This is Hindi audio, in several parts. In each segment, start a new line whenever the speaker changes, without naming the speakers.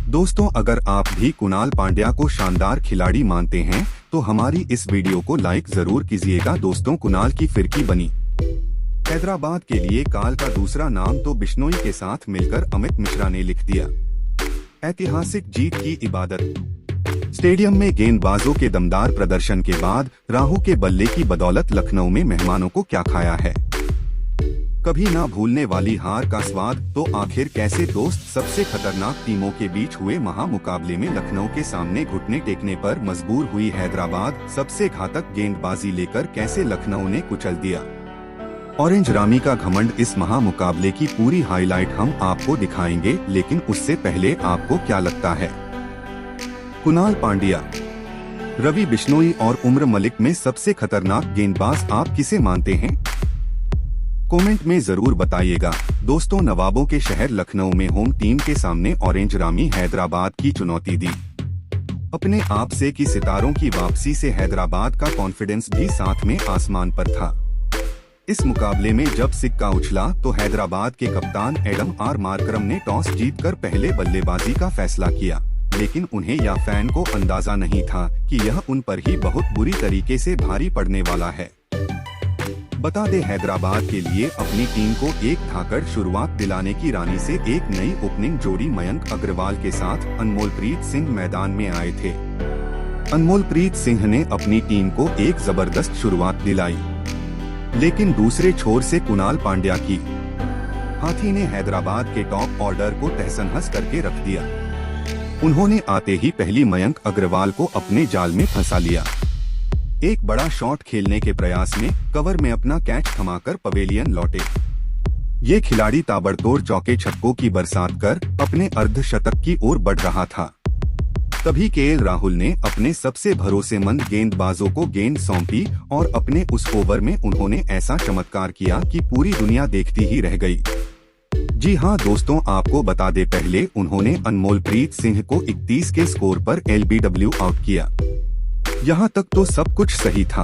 दोस्तों, अगर आप भी कुणाल पांड्या को शानदार खिलाड़ी मानते हैं तो हमारी इस वीडियो को लाइक जरूर कीजिएगा। दोस्तों, कुणाल की फिरकी बनी हैदराबाद के लिए काल का दूसरा नाम तो बिश्नोई के साथ मिलकर अमित मिश्रा ने लिख दिया। ऐतिहासिक जीत की इबादत। स्टेडियम में गेंदबाजों के दमदार प्रदर्शन के बाद राहु के बल्ले की बदौलत लखनऊ में मेहमानों को क्या खाया है। कभी ना भूलने वाली हार का स्वाद। तो आखिर कैसे दोस्त, सबसे खतरनाक टीमों के बीच हुए महामुकाबले में लखनऊ के सामने घुटने टेकने पर मजबूर हुई हैदराबाद। सबसे घातक गेंदबाजी लेकर कैसे लखनऊ ने कुचल दिया। ऑरेंज रामी का घमंड। इस महामुकाबले की पूरी हाईलाइट हम आपको दिखाएंगे, लेकिन उससे पहले आपको क्या लगता है, कुणाल पांड्या, रवि बिश्नोई और उमर मलिक में सबसे खतरनाक गेंदबाज आप किसे मानते हैं? कमेंट में जरूर बताइएगा। दोस्तों, नवाबों के शहर लखनऊ में होम टीम के सामने ऑरेंज रामी हैदराबाद की चुनौती दी। अपने आप से की सितारों की वापसी से हैदराबाद का कॉन्फिडेंस भी साथ में आसमान पर था। इस मुकाबले में जब सिक्का उछला तो हैदराबाद के कप्तान एडम आर मार्करम ने टॉस जीतकर पहले बल्लेबाजी का फैसला किया, लेकिन उन्हें या फैन को अंदाजा नहीं था कि यह उन पर ही बहुत बुरी तरीके से भारी पड़ने वाला है। बता दें, हैदराबाद के लिए अपनी टीम को एक धाकड़ शुरुआत दिलाने की रानी से एक नई ओपनिंग जोड़ी मयंक अग्रवाल के साथ अनमोलप्रीत सिंह मैदान में आए थे। अनमोलप्रीत सिंह ने अपनी टीम को एक जबरदस्त शुरुआत दिलाई, लेकिन दूसरे छोर से कुणाल पांड्या की हाथी ने हैदराबाद के टॉप ऑर्डर को तहस-नहस करके रख दिया। उन्होंने आते ही पहली मयंक अग्रवाल को अपने जाल में फंसा लिया। एक बड़ा शॉट खेलने के प्रयास में कवर में अपना कैच थमाकर पवेलियन लौटे। ये खिलाड़ी ताबड़तोड़ चौके छक्कों की बरसात कर अपने अर्धशतक की ओर बढ़ रहा था। तभी केएल राहुल ने अपने सबसे भरोसेमंद गेंदबाजों को गेंद सौंपी और अपने उस ओवर में उन्होंने ऐसा चमत्कार किया कि पूरी दुनिया देखती ही रह गई। जी हां दोस्तों, आपको बता दे, पहले उन्होंने अनमोलप्रीत सिंह को 31 के स्कोर पर एलबीडब्ल्यू आउट किया। यहां तक तो सब कुछ सही था।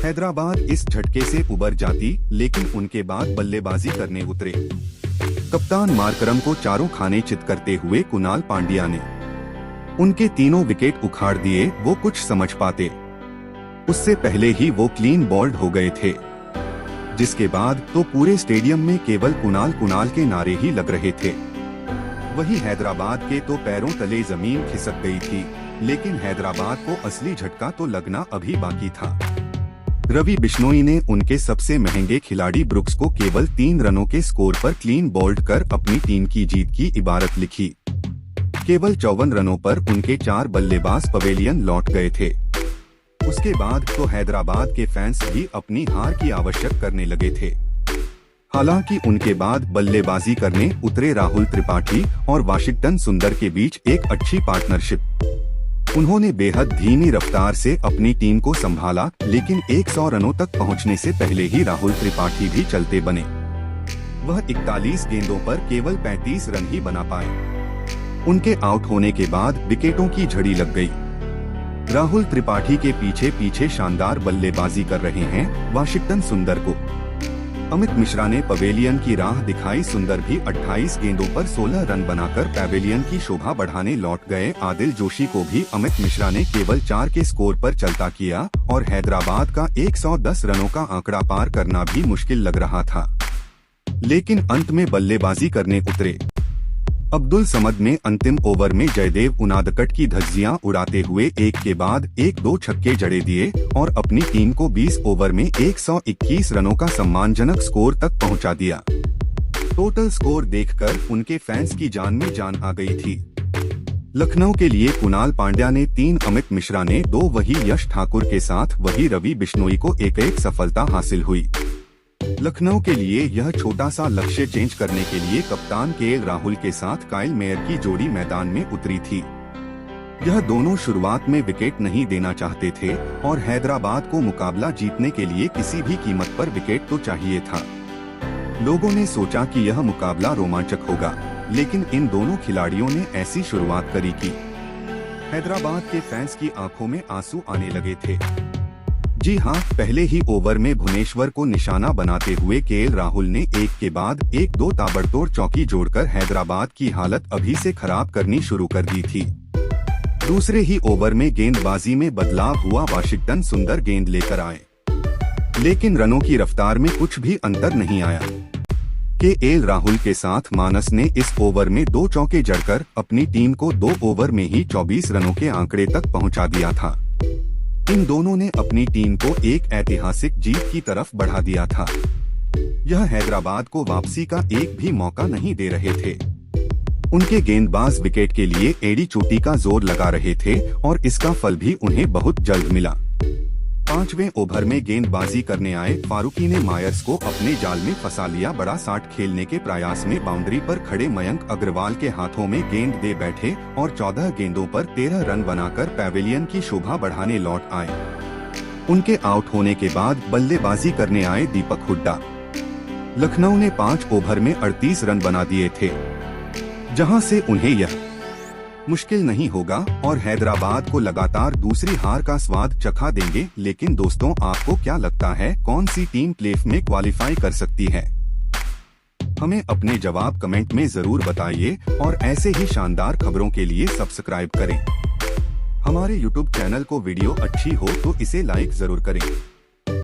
हैदराबाद इस झटके से उबर जाती, लेकिन उनके बाद बल्लेबाजी करने उतरे कप्तान मार्करम को चारों खाने चित करते हुए कुणाल पांड्या ने उनके तीनों विकेट उखाड़ दिए। वो कुछ समझ पाते उससे पहले ही वो क्लीन बॉल्ड हो गए थे, जिसके बाद तो पूरे स्टेडियम में केवल कुणाल कुणाल के नारे ही लग रहे थे। वही हैदराबाद के तो पैरों तले जमीन खिसक गई थी, लेकिन हैदराबाद को असली झटका तो लगना अभी बाकी था। रवि बिश्नोई ने उनके सबसे महंगे खिलाड़ी ब्रुक्स को केवल 3 रनों के स्कोर पर क्लीन बॉल्ड कर अपनी टीम की जीत की इबारत लिखी। केवल 54 रनों पर उनके 4 बल्लेबाज पवेलियन लौट गए थे। उसके बाद तो हैदराबाद के फैंस भी अपनी हार की आवश्यक करने लगे थे। हालांकि उनके बाद बल्लेबाजी करने उतरे राहुल त्रिपाठी और वाशिंगटन सुंदर के बीच एक अच्छी पार्टनरशिप। उन्होंने बेहद धीमी रफ्तार से अपनी टीम को संभाला, लेकिन 100 रनों तक पहुंचने से पहले ही राहुल त्रिपाठी भी चलते बने। वह 41 गेंदों पर केवल 35 रन ही बना पाए। उनके आउट होने के बाद विकेटों की झड़ी लग गई। राहुल त्रिपाठी के पीछे पीछे शानदार बल्लेबाजी कर रहे हैं वाशिंगटन सुंदर को अमित मिश्रा ने पवेलियन की राह दिखाई। सुंदर भी 28 गेंदों पर 16 रन बनाकर पवेलियन की शोभा बढ़ाने लौट गए। आदिल जोशी को भी अमित मिश्रा ने केवल 4 के स्कोर पर चलता किया और हैदराबाद का 110 रनों का आंकड़ा पार करना भी मुश्किल लग रहा था, लेकिन अंत में बल्लेबाजी करने उतरे अब्दुल समद ने अंतिम ओवर में जयदेव उनादकट की धज्जियां उड़ाते हुए एक के बाद एक 2 छक्के जड़े दिए और अपनी टीम को 20 ओवर में 121 रनों का सम्मानजनक स्कोर तक पहुंचा दिया। टोटल स्कोर देखकर उनके फैंस की जान में जान आ गई थी। लखनऊ के लिए कुणाल पांड्या ने 3, अमित मिश्रा ने 2, वही यश ठाकुर के साथ वही रवि बिश्नोई को एक सफलता हासिल हुई। लखनऊ के लिए यह छोटा सा लक्ष्य चेंज करने के लिए कप्तान केएल राहुल के साथ काइल मेयर की जोड़ी मैदान में उतरी थी। यह दोनों शुरुआत में विकेट नहीं देना चाहते थे और हैदराबाद को मुकाबला जीतने के लिए किसी भी कीमत पर विकेट तो चाहिए था। लोगों ने सोचा कि यह मुकाबला रोमांचक होगा, लेकिन इन दोनों खिलाड़ियों ने ऐसी शुरुआत करी कि हैदराबाद के फैंस की आंखों में आंसू आने लगे थे। जी हां, पहले ही ओवर में भुवनेश्वर को निशाना बनाते हुए केएल राहुल ने एक के बाद एक दो ताबड़तोड़ चौकी जोड़कर हैदराबाद की हालत अभी से खराब करनी शुरू कर दी थी। दूसरे ही ओवर में गेंदबाजी में बदलाव हुआ, वाशिंगटन सुंदर गेंद लेकर आए, लेकिन रनों की रफ्तार में कुछ भी अंतर नहीं आया। केएल राहुल के साथ मानस ने इस ओवर में 2 चौके जड़कर अपनी टीम को 2 ओवर में ही 24 रनों के आंकड़े तक पहुंचा दिया था। इन दोनों ने अपनी टीम को एक ऐतिहासिक जीत की तरफ बढ़ा दिया था। यह हैदराबाद को वापसी का एक भी मौका नहीं दे रहे थे। उनके गेंदबाज विकेट के लिए एडी चोटी का जोर लगा रहे थे और इसका फल भी उन्हें बहुत जल्द मिला। 5वें ओवर में गेंदबाजी करने आए फारूकी ने मायर्स को अपने जाल में फंसा लिया। बड़ा 60 खेलने के प्रयास में बाउंड्री पर खड़े मयंक अग्रवाल के हाथों में गेंद दे बैठे और 14 गेंदों पर 13 रन बनाकर पैवेलियन की शोभा बढ़ाने लौट आए। उनके आउट होने के बाद बल्लेबाजी करने आए दीपक हुड्डा। लखनऊ ने 5 ओवर में 38 रन बना दिए थे, जहां से उन्हें यह मुश्किल नहीं होगा और हैदराबाद को लगातार दूसरी हार का स्वाद चखा देंगे। लेकिन दोस्तों, आपको क्या लगता है कौन सी टीम प्लेऑफ में क्वालिफाई कर सकती है? हमें अपने जवाब कमेंट में जरूर बताइए और ऐसे ही शानदार खबरों के लिए सब्सक्राइब करें। हमारे YouTube चैनल को वीडियो अच्छी हो तो इसे लाइक जरूर करें।